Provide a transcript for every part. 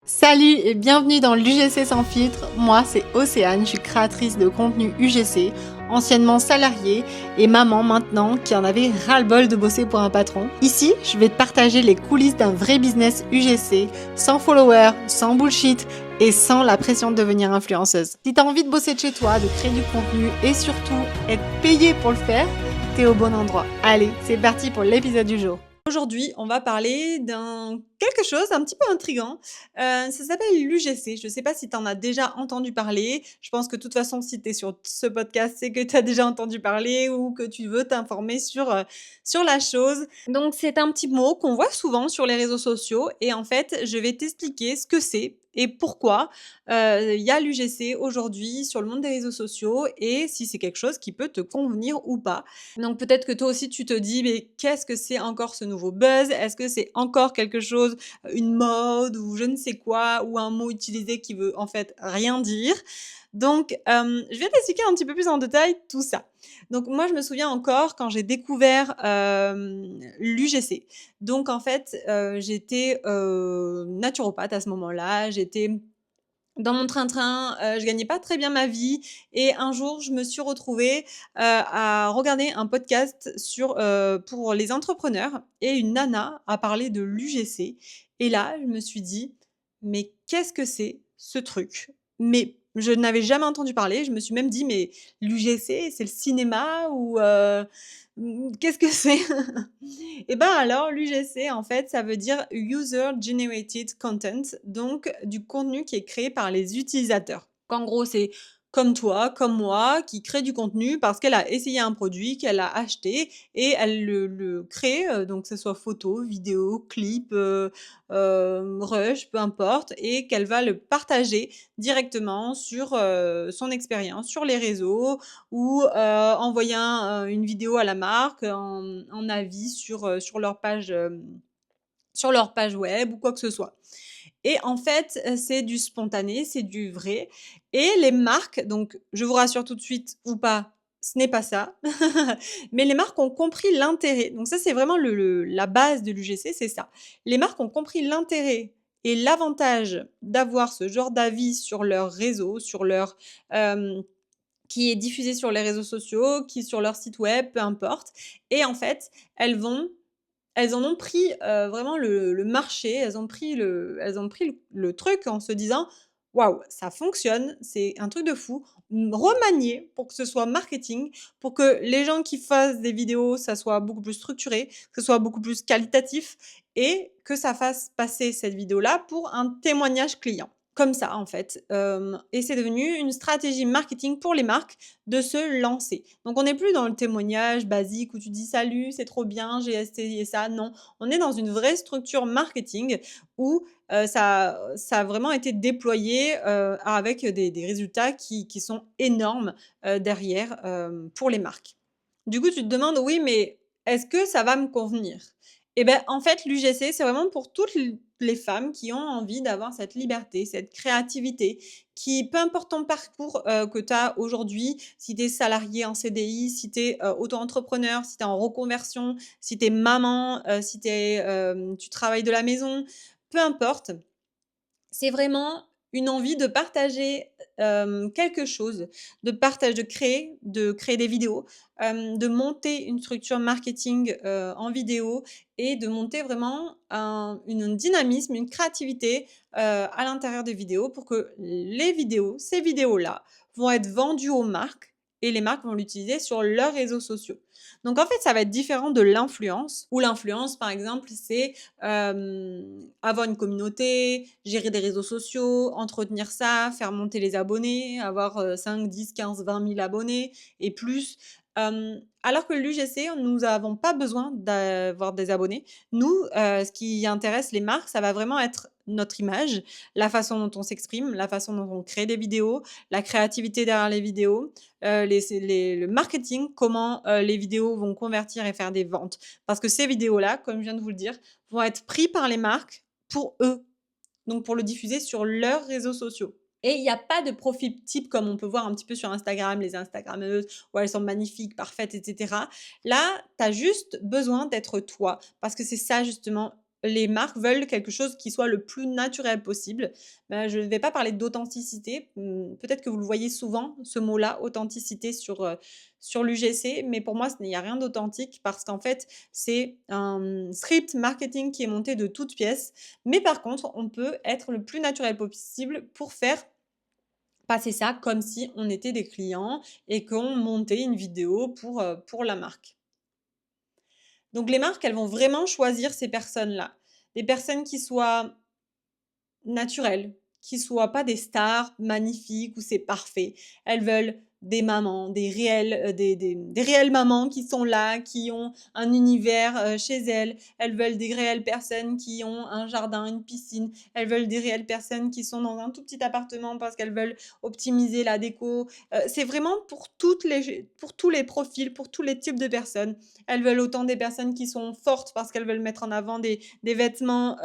Salut et bienvenue dans l'UGC sans filtre. Moi, c'est Océane, je suis créatrice de contenu UGC, anciennement salariée et maman maintenant qui en avait ras-le-bol de bosser pour un patron. Ici, je vais te partager les coulisses d'un vrai business UGC, sans followers, sans bullshit et sans la pression de devenir influenceuse. Si tu as envie de bosser de chez toi, de créer du contenu et surtout être payé pour le faire, t'es au bon endroit. Allez, c'est parti pour l'épisode du jour. Aujourd'hui, on va parler d'un quelque chose un petit peu intriguant. Ça s'appelle l'UGC. Je ne sais pas si tu en as déjà entendu parler. Je pense que de toute façon, si tu es sur ce podcast, c'est que tu as déjà entendu parler ou que tu veux t'informer sur la chose. Donc, c'est un petit mot qu'on voit souvent sur les réseaux sociaux et en fait, je vais t'expliquer ce que c'est et pourquoi il y a l'UGC aujourd'hui sur le monde des réseaux sociaux et si c'est quelque chose qui peut te convenir ou pas. Donc peut-être que toi aussi tu te dis: «Mais qu'est-ce que c'est encore ce nouveau buzz? Est-ce que c'est encore quelque chose, une mode ou je ne sais quoi ou un mot utilisé qui veut en fait rien dire?» Donc je vais t'expliquer un petit peu plus en détail tout ça. Donc moi je me souviens encore quand j'ai découvert, l'UGC. Donc en fait, j'étais, naturopathe à ce moment-là. J'étais dans mon train-train, je gagnais pas très bien ma vie et un jour, je me suis retrouvée, à regarder un podcast pour les entrepreneurs et une nana a parlé de l'UGC et là, je me suis dit: «Mais qu'est-ce que c'est ce truc?» Mais je n'avais jamais entendu parler. Je me suis même dit: «Mais l'UGC, c'est le cinéma ou qu'est-ce que c'est?» Et ben alors, l'UGC, en fait, ça veut dire User Generated Content, donc du contenu qui est créé par les utilisateurs. En gros, c'est comme toi, comme moi, qui crée du contenu parce qu'elle a essayé un produit, qu'elle a acheté et elle le crée, donc que ce soit photo, vidéo, clip, rush, peu importe et qu'elle va le partager directement sur, son expérience sur les réseaux ou envoyer une vidéo à la marque en avis sur leur page web ou quoi que ce soit. Et en fait, c'est du spontané, c'est du vrai et les marques donc je vous rassure tout de suite ou pas, ce n'est pas ça. Mais les marques ont compris l'intérêt. Donc ça, c'est vraiment la base de l'UGC, c'est ça. Les marques ont compris l'intérêt et l'avantage d'avoir ce genre d'avis sur leur réseau, sur leur, qui est diffusé sur les réseaux sociaux, qui est sur leur site web, peu importe et en fait, elles en ont pris, vraiment le marché, elles ont pris le truc en se disant: «Waouh, ça fonctionne, c'est un truc de fou». Remanié pour que ce soit marketing, pour que les gens qui fassent des vidéos, ça soit beaucoup plus structuré, que ce soit beaucoup plus qualitatif et que ça fasse passer cette vidéo-là pour un témoignage client. Comme ça, en fait, et c'est devenu une stratégie marketing pour les marques de se lancer. Donc on n'est plus dans le témoignage basique où tu dis: «Salut, c'est trop bien, j'ai essayé ça». Non, on est dans une vraie structure marketing où, ça a vraiment été déployé, avec des résultats qui sont énormes, derrière, pour les marques. Du coup, tu te demandes: «Oui, mais est-ce que ça va me convenir?» Et ben, en fait, l'UGC, c'est vraiment pour toutes les femmes qui ont envie d'avoir cette liberté, cette créativité, qui peu importe ton parcours, que tu as aujourd'hui, si tu es salarié en CDI, si tu es, auto-entrepreneur, si tu es en reconversion, si tu es maman, si tu travailles de la maison, peu importe, c'est vraiment une envie de partager, quelque chose, de créer des vidéos, de monter une structure marketing, en vidéo et de monter vraiment une dynamisme, une créativité, à l'intérieur des vidéos pour que ces vidéos-là vont être vendues aux marques et les marques vont l'utiliser sur leurs réseaux sociaux. Donc en fait, ça va être différent de l'influence, où l'influence, par exemple, c'est avoir une communauté, gérer des réseaux sociaux, entretenir ça, faire monter les abonnés, avoir, 5, 10, 15, 20 000 abonnés et plus. Alors que l'UGC, nous avons pas besoin d'avoir des abonnés. Nous, ce qui intéresse les marques, ça va vraiment être notre image, la façon dont on s'exprime, la façon dont on crée des vidéos, la créativité derrière les vidéos, le marketing, comment, les vidéos vont convertir et faire des ventes. Parce que ces vidéos-là, comme je viens de vous le dire, vont être pris par les marques pour eux, donc pour le diffuser sur leurs réseaux sociaux. Et il y a pas de profil type comme on peut voir un petit peu sur Instagram, les instagrammeuses où elles sont magnifiques, parfaites et cetera. Là, tu as juste besoin d'être toi parce que c'est ça justement, les marques veulent quelque chose qui soit le plus naturel possible. Je ne vais pas parler d'authenticité, peut-être que vous le voyez souvent, ce mot-là, authenticité sur l'UGC, mais pour moi, il n'y a rien d'authentique parce qu'en fait, c'est un script marketing qui est monté de toutes pièces. Mais par contre, on peut être le plus naturel possible pour faire passer ça comme si on était des clients et qu'on montait une vidéo pour la marque. Donc les marques, elles vont vraiment choisir ces personnes-là. Des personnes qui soient naturelles, qui soient pas des stars magnifiques où c'est parfait. Elles veulent des mamans, des réelles mamans qui sont là, qui ont un univers chez elles. Elles veulent des réelles personnes qui ont un jardin, une piscine. Elles veulent des réelles personnes qui sont dans un tout petit appartement parce qu'elles veulent optimiser la déco. C'est vraiment pour tous les profils, pour tous les types de personnes. Elles veulent autant des personnes qui sont fortes parce qu'elles veulent mettre en avant des vêtements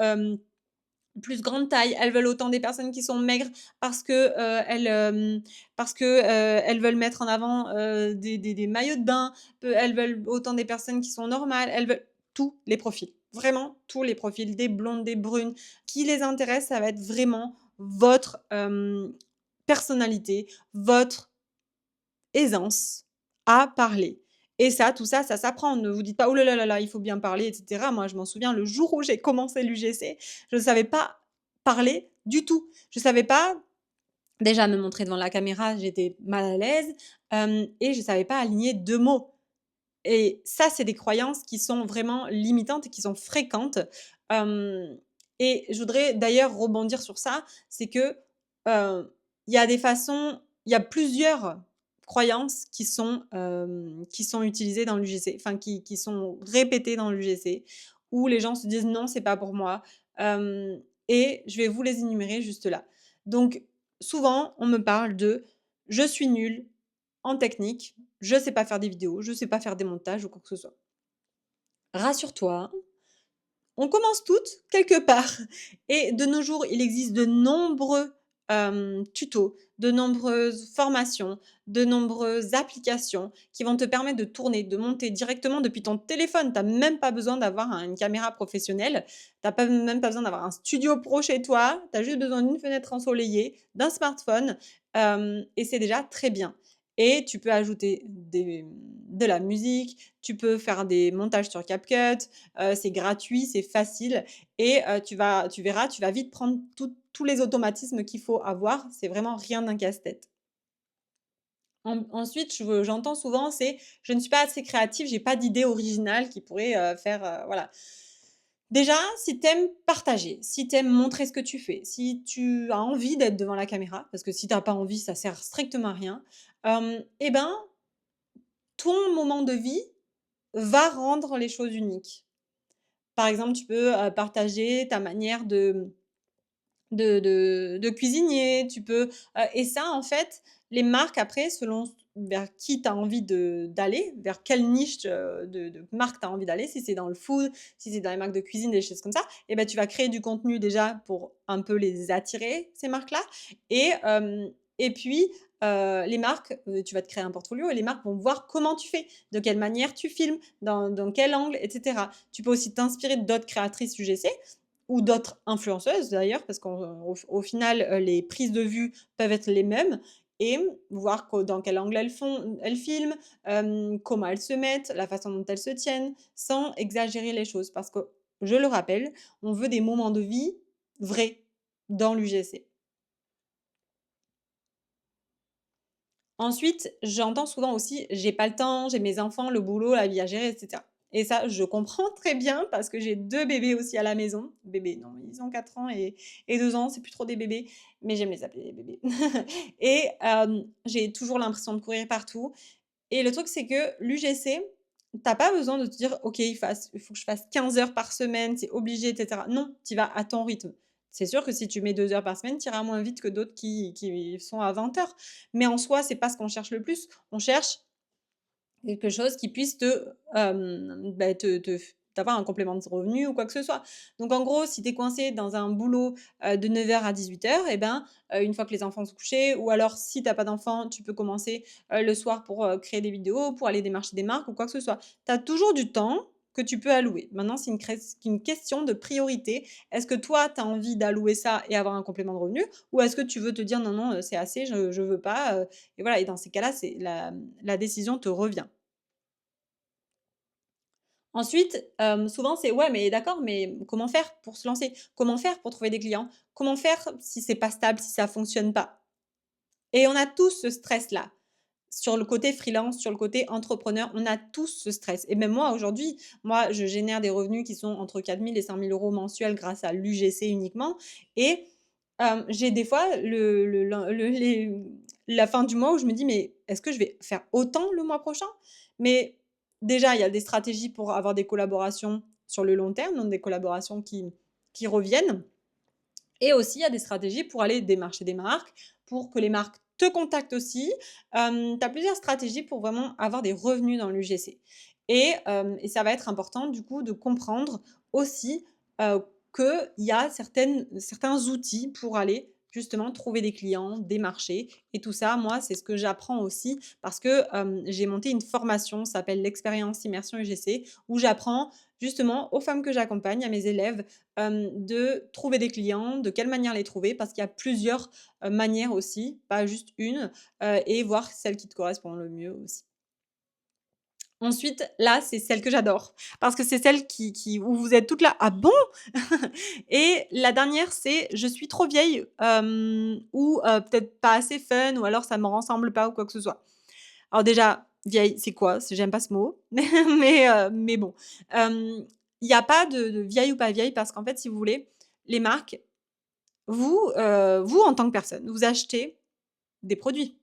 plus grande taille. Elles veulent autant des personnes qui sont maigres parce que, elles veulent mettre en avant, des maillots de bain. Elles veulent autant des personnes qui sont normales. Elles veulent tous les profils, vraiment tous les profils, des blondes, des brunes. Qui les intéresse, ça va être vraiment votre, personnalité, votre aisance à parler et ça, tout ça, ça s'apprend. Ne vous dites pas: «Oh là là là là, il faut bien parler» et cetera. Moi, je m'en souviens, le jour où j'ai commencé l'UGC, je ne savais pas parler du tout. Je savais pas déjà me montrer devant la caméra, j'étais mal à l'aise, et je savais pas aligner 2 mots et ça, c'est des croyances qui sont vraiment limitantes et qui sont fréquentes, hem et je voudrais d'ailleurs rebondir sur ça, c'est que, il y a des façons il y a plusieurs croyances qui sont utilisées dans l'UGC, enfin qui sont répétées dans l'UGC, où les gens se disent: «Non, c'est pas pour moi», hem et je vais vous les énumérer juste là. Donc souvent, on me parle de: «Je suis nul en technique, je sais pas faire des vidéos, je sais pas faire des montages ou quoi que ce soit». Rassure-toi, on commence toutes quelque part et de nos jours, il existe de nombreux, tutos, de nombreuses formations, de nombreuses applications qui vont te permettre de tourner, de monter directement depuis ton téléphone. Tu as même pas besoin d'avoir une caméra professionnelle, tu as pas même pas besoin d'avoir un studio pro chez toi, tu as juste besoin d'une fenêtre ensoleillée, d'un smartphone, et c'est déjà très bien et tu peux ajouter de la musique, tu peux faire des montages sur CapCut, c'est gratuit, c'est facile et tu verras, tu vas vite prendre tous les automatismes qu'il faut avoir. C'est vraiment rien d'un casse-tête. Ensuite, j'entends souvent, c'est: «Je ne suis pas assez créative, j'ai pas d'idée originale qui pourrait, faire, voilà». Déjà, si tu aimes partager, si tu aimes montrer ce que tu fais, si tu as envie d'être devant la caméra, parce que si tu as pas envie, ça sert strictement à rien, et ben, ton moment de vie va rendre les choses uniques. Par exemple, tu peux, partager ta manière de cuisinier, tu peux, et ça, en fait, les marques après, selon vers qui tu as envie d'aller, vers quelle niche, de marque tu as envie d'aller, si c'est dans le food, si c'est dans les marques de cuisine, des choses comme ça, et ben tu vas créer du contenu déjà pour un peu les attirer, ces marques-là et puis, les marques, tu vas te créer un portfolio et les marques vont voir comment tu fais, de quelle manière tu filmes, dans quel angle et cetera. Tu peux aussi t'inspirer d'autres créatrices UGC ou d'autres influenceuses d'ailleurs, parce qu'au final, les prises de vue peuvent être les mêmes et voir dans quel angle elles filment, comment elles se mettent, la façon dont elles se tiennent, sans exagérer les choses. Parce que, je le rappelle, on veut des moments de vie vrais dans l'UGC. Ensuite, j'entends souvent aussi: «J'ai pas le temps, j'ai mes enfants, le boulot, la vie à gérer» et cetera et ça, je comprends très bien parce que j'ai 2 bébés aussi à la maison. Bébés, non, ils ont 4 ans et 2 ans, c'est plus trop des bébés, mais j'aime les appeler des bébés et j'ai toujours l'impression de courir partout et le truc, c'est que l'UGC, tu as pas besoin de te dire: «OK, il faut que je fasse 15 heures par semaine, c'est obligé» et cetera. Non, tu y vas à ton rythme. C'est sûr que si tu mets 2 heures par semaine, tu iras moins vite que d'autres qui sont à 20 heures. Mais en soi, c'est pas ce qu'on cherche le plus. On cherche quelque chose qui puisse te d'avoir un complément de revenu ou quoi que ce soit. Donc en gros, si tu es coincé dans un boulot, de 9 heures à 18 heures, et ben, une fois que les enfants sont couchés ou alors si tu as pas d'enfants, tu peux commencer, le soir pour, créer des vidéos, pour aller démarcher des marques ou quoi que ce soit. Tu as toujours du temps que tu peux allouer. Maintenant, c'est une question de priorité. Est-ce que toi, tu as envie d'allouer ça et avoir un complément de revenu? Ou est-ce que tu veux te dire: «Non, non, c'est assez, je veux pas», et voilà et dans ces cas-là, c'est la décision te revient. Ensuite, souvent c'est: «Ouais, mais d'accord, mais comment faire pour se lancer? Comment faire pour trouver des clients? Comment faire si c'est pas stable, si ça fonctionne pas?» Et on a tous ce stress-là. Sur le côté freelance, sur le côté entrepreneur, on a tous ce stress et même moi aujourd'hui, moi je génère des revenus qui sont entre 4 000 et 5 000 € mensuels grâce à l'UGC uniquement et j'ai des fois la fin du mois où je me dis: «Mais est-ce que je vais faire autant le mois prochain?» Mais déjà, il y a des stratégies pour avoir des collaborations sur le long terme, donc des collaborations qui reviennent et aussi, il y a des stratégies pour aller démarcher des marques, pour que les marques te contactent aussi. Tu as plusieurs stratégies pour vraiment avoir des revenus dans l'UGC et ça va être important du coup de comprendre aussi, qu'il y a certains outils pour aller justement trouver des clients, des marchés et tout ça, moi, c'est ce que j'apprends aussi parce que, j'ai monté une formation, ça s'appelle l'expérience immersion UGC, où j'apprends justement aux femmes que j'accompagne, à mes élèves, de trouver des clients, de quelle manière les trouver, parce qu'il y a plusieurs, manières aussi, pas juste une, et voir celle qui te correspond le mieux aussi. Ensuite, là, c'est celle que j'adore, parce que c'est celle où vous êtes toutes là: «Ah bon?» et la dernière, c'est: «Je suis trop vieille», ou peut-être pas assez fun ou alors ça me ressemble pas ou quoi que ce soit. Alors déjà, vieille, c'est quoi? J'aime pas ce mot, mais bon, il y a pas de vieille ou pas vieille parce qu'en fait, si vous voulez, les marques, vous en tant que personne, vous achetez des produits,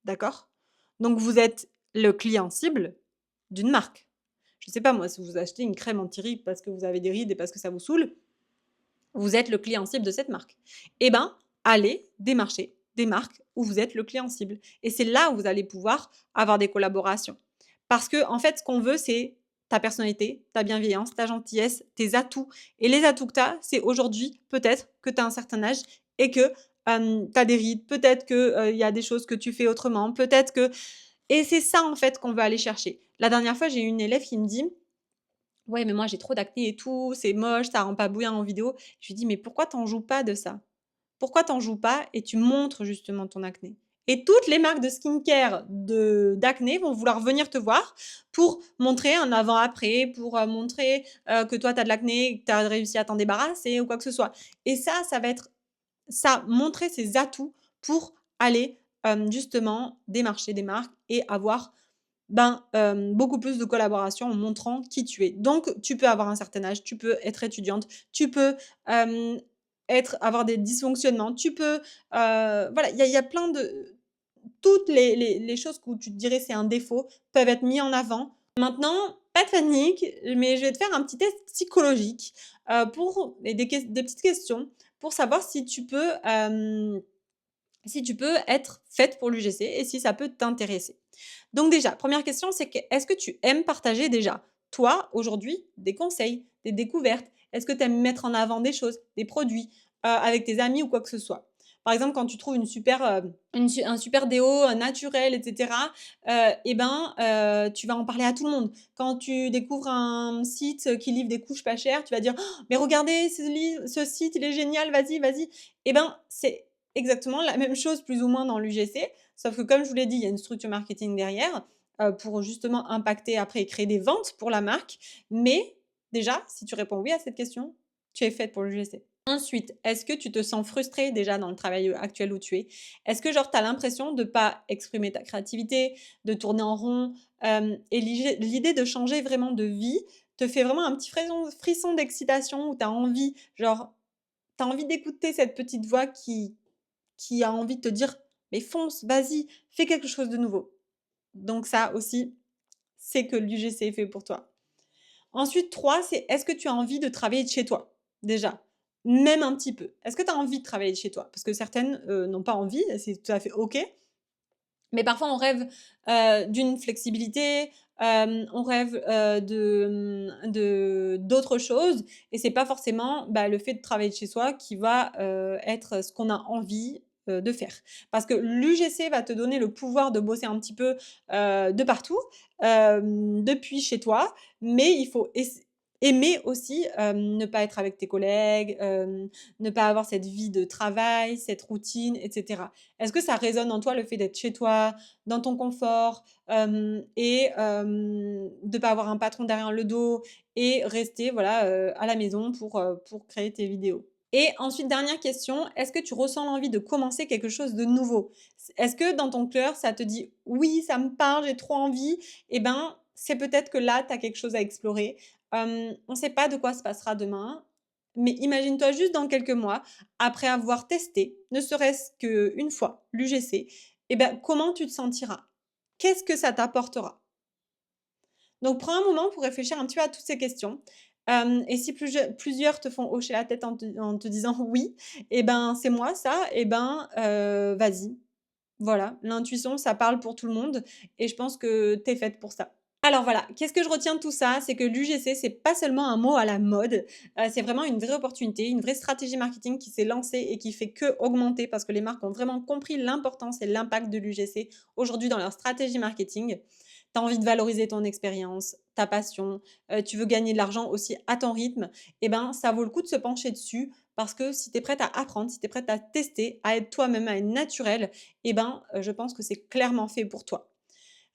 d'accord? Donc vous êtes le client cible d'une marque. Je sais pas moi, si vous achetez une crème anti-rides parce que vous avez des rides et parce que ça vous saoule, vous êtes le client cible de cette marque. Eh ben, allez démarcher des marques où vous êtes le client cible et c'est là où vous allez pouvoir avoir des collaborations. Parce que en fait, ce qu'on veut, c'est ta personnalité, ta bienveillance, ta gentillesse, tes atouts et les atouts que tu as, c'est aujourd'hui, peut-être que tu as un certain âge et que, tu as des rides, peut-être que, il y a des choses que tu fais autrement, peut-être que et c'est ça, en fait, qu'on veut aller chercher. La dernière fois, j'ai eu une élève qui me dit: «Ouais, mais moi j'ai trop d'acné et tout, c'est moche, ça rend pas bien en vidéo». Je lui dis: «Mais pourquoi tu en joues pas de ça? Pourquoi tu en joues pas et tu montres justement ton acné?» Et toutes les marques de skincare d'acné vont vouloir venir te voir pour montrer un avant-après, pour, montrer, que toi tu as de l'acné et que tu as réussi à t'en débarrasser ou quoi que ce soit. Et ça va être ça, montrer ses atouts pour aller, justement démarcher des marques et avoir ben, beaucoup plus de collaboration en montrant qui tu es. Donc tu peux avoir un certain âge, tu peux être étudiante, tu peux, avoir des dysfonctionnements, tu peux, voilà, il y a plein de toutes les choses où tu te dirais c'est un défaut peuvent être mis en avant. Maintenant, pas de panique, mais je vais te faire un petit test psychologique, pour et des petites questions pour savoir si tu peux être faite pour l'UGC et si ça peut t'intéresser. Donc déjà, première question, c'est que est-ce que tu aimes partager déjà, toi, aujourd'hui, des conseils, des découvertes? Est-ce que tu aimes mettre en avant des choses, des produits, avec tes amis ou quoi que ce soit? Par exemple, quand tu trouves un super déo, naturel et cetera, et ben, tu vas en parler à tout le monde. Quand tu découvres un site, qui livre des couches pas chères, tu vas dire: «Oh, mais regardez ce site, il est génial, vas-y, vas-y». Et ben, c'est exactement la même chose plus ou moins dans l'UGC, sauf que comme je vous l'ai dit, il y a une structure marketing derrière, pour justement impacter après et créer des ventes pour la marque. Mais déjà, si tu réponds oui à cette question, tu es faite pour l'UGC. Ensuite, est-ce que tu te sens frustrée déjà dans le travail, actuel où tu es? Est-ce que genre tu as l'impression de pas exprimer ta créativité, de tourner en rond, et l'idée de changer vraiment de vie te fait vraiment un petit frisson d'excitation où tu as envie, genre, tu as envie d'écouter cette petite voix qui a envie de te dire: «Mais fonce, vas-y, fais quelque chose de nouveau». Donc ça aussi, c'est que l'UGC est fait pour toi. Ensuite 3, c'est est-ce que tu as envie de travailler de chez toi? Déjà, même un petit peu. Est-ce que tu as envie de travailler de chez toi? Parce que certaines, n'ont pas envie, c'est tout à fait OK. Mais parfois on rêve, d'une flexibilité, on rêve, d'autres choses et c'est pas forcément, bah, le fait de travailler de chez soi qui va, être ce qu'on a envie, de faire. Parce que l'UGC va te donner le pouvoir de bosser un petit peu, de partout, depuis chez toi, mais il faut aimer aussi, ne pas être avec tes collègues, ne pas avoir cette vie de travail, cette routine et cetera. Est-ce que ça résonne en toi le fait d'être chez toi, dans ton confort, et de pas avoir un patron derrière le dos et rester voilà, à la maison pour créer tes vidéos? Et ensuite, dernière question, est-ce que tu ressens l'envie de commencer quelque chose de nouveau? Est-ce que dans ton cœur, ça te dit: «Oui, ça me parle, j'ai trop envie», et ben, c'est peut-être que là, tu as quelque chose à explorer. On ne sait pas de quoi se passera demain, mais imagine-toi juste dans quelques mois, après avoir testé, ne serait-ce qu'une fois, l'UGC, et ben, comment tu te sentiras? Qu'est-ce que ça t'apportera? Donc prends un moment pour réfléchir un petit peu à toutes ces questions. Et si plusieurs te font hocher la tête en te disant: «Oui», et ben, c'est moi ça, et ben, vas-y. Voilà, l'intuition, ça parle pour tout le monde et je pense que tu es faite pour ça. Alors voilà, qu'est-ce que je retiens de tout ça? C'est que l'UGC, c'est pas seulement un mot à la mode, c'est vraiment une vraie opportunité, une vraie stratégie marketing qui s'est lancée et qui fait qu'augmenter parce que les marques ont vraiment compris l'importance et l'impact de l'UGC aujourd'hui dans leur stratégie marketing. Tu as envie de valoriser ton expérience, ta passion, tu veux gagner de l'argent aussi à ton rythme, et ben, ça vaut le coup de se pencher dessus parce que si tu es prête à apprendre, si tu es prête à tester, à être toi-même, à être naturelle, et ben, je pense que c'est clairement fait pour toi.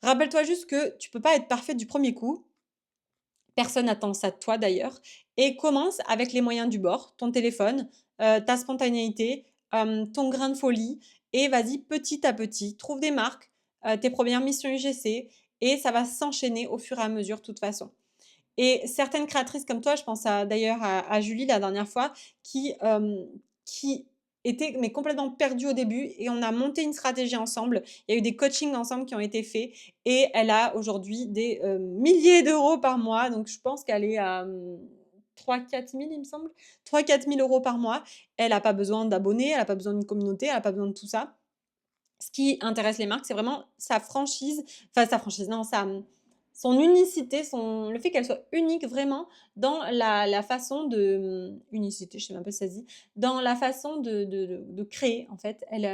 Rappelle-toi juste que tu peux pas être parfaite du premier coup. Personne n'attend ça de toi d'ailleurs, et commence avec les moyens du bord, ton téléphone, ta spontanéité, ton grain de folie, et vas-y petit à petit. Trouve des marques, tes premières missions UGC, et ça va s'enchaîner au fur et à mesure de toute façon. Et certaines créatrices comme toi, je pense d'ailleurs à Julie la dernière fois, qui était mais complètement perdue au début, et on a monté une stratégie ensemble. Il y a eu des coachings ensemble qui ont été faits, et elle a aujourd'hui des, milliers d'euros par mois. Donc je pense qu'elle est à, 3 000-4 000, il me semble. 3 000-4 000 € par mois. Elle a pas besoin d'abonnés, elle a pas besoin d'une communauté, elle a pas besoin de tout ça. Ce qui intéresse les marques, c'est vraiment sa franchise, enfin sa franchise, non, son unicité, le fait qu'elle soit unique vraiment dans la façon de, unicité, je sais même pas si ça se dit, dans la façon de créer en fait. Elle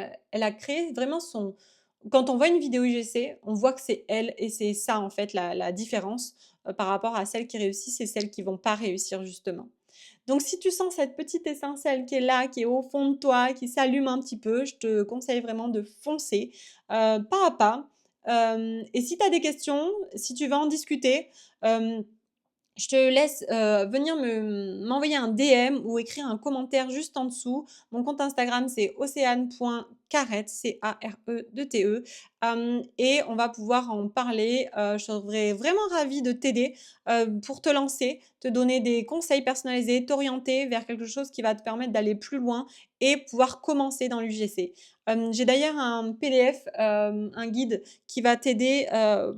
a créé vraiment son quand on voit une vidéo UGC, on voit que c'est elle, et c'est ça en fait la différence, par rapport à celles qui réussissent et celles qui vont pas réussir justement. Donc si tu sens cette petite étincelle qui est là, qui est au fond de toi, qui s'allume un petit peu, je te conseille vraiment de foncer, pas à pas. Et si tu as des questions, si tu veux en discuter, hem je te laisse, venir m'envoyer un DM ou écrire un commentaire juste en dessous. Mon compte Instagram, c'est océane.carete, Carete. Et on va pouvoir en parler. Je serais vraiment ravie de t'aider, pour te lancer, te donner des conseils personnalisés, t'orienter vers quelque chose qui va te permettre d'aller plus loin et pouvoir commencer dans l'UGC. J'ai d'ailleurs un PDF, un guide qui va t'aider,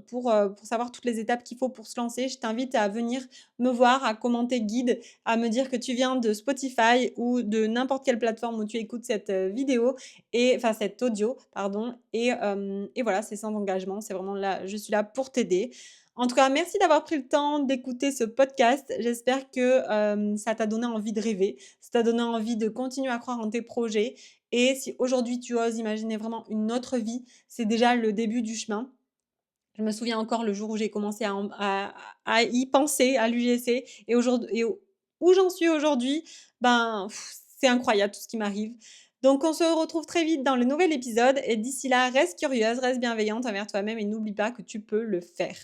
pour savoir toutes les étapes qu'il faut pour se lancer. Je t'invite à venir me voir, à commenter guide, à me dire que tu viens de Spotify ou de n'importe quelle plateforme où tu écoutes cette, vidéo, et enfin cet audio pardon, et voilà, c'est sans engagement, c'est vraiment là, je suis là pour t'aider. En tout cas, merci d'avoir pris le temps d'écouter ce podcast. J'espère que, ça t'a donné envie de rêver, ça t'a donné envie de continuer à croire en tes projets, et si aujourd'hui tu oses imaginer vraiment une autre vie, c'est déjà le début du chemin. Je me souviens encore le jour où j'ai commencé à y penser, à l'UGC, et aujourd'hui et où j'en suis aujourd'hui, ben, c'est incroyable tout ce qui m'arrive. Donc on se retrouve très vite dans le nouvel épisode, et d'ici là, reste curieuse, reste bienveillante envers toi-même et n'oublie pas que tu peux le faire.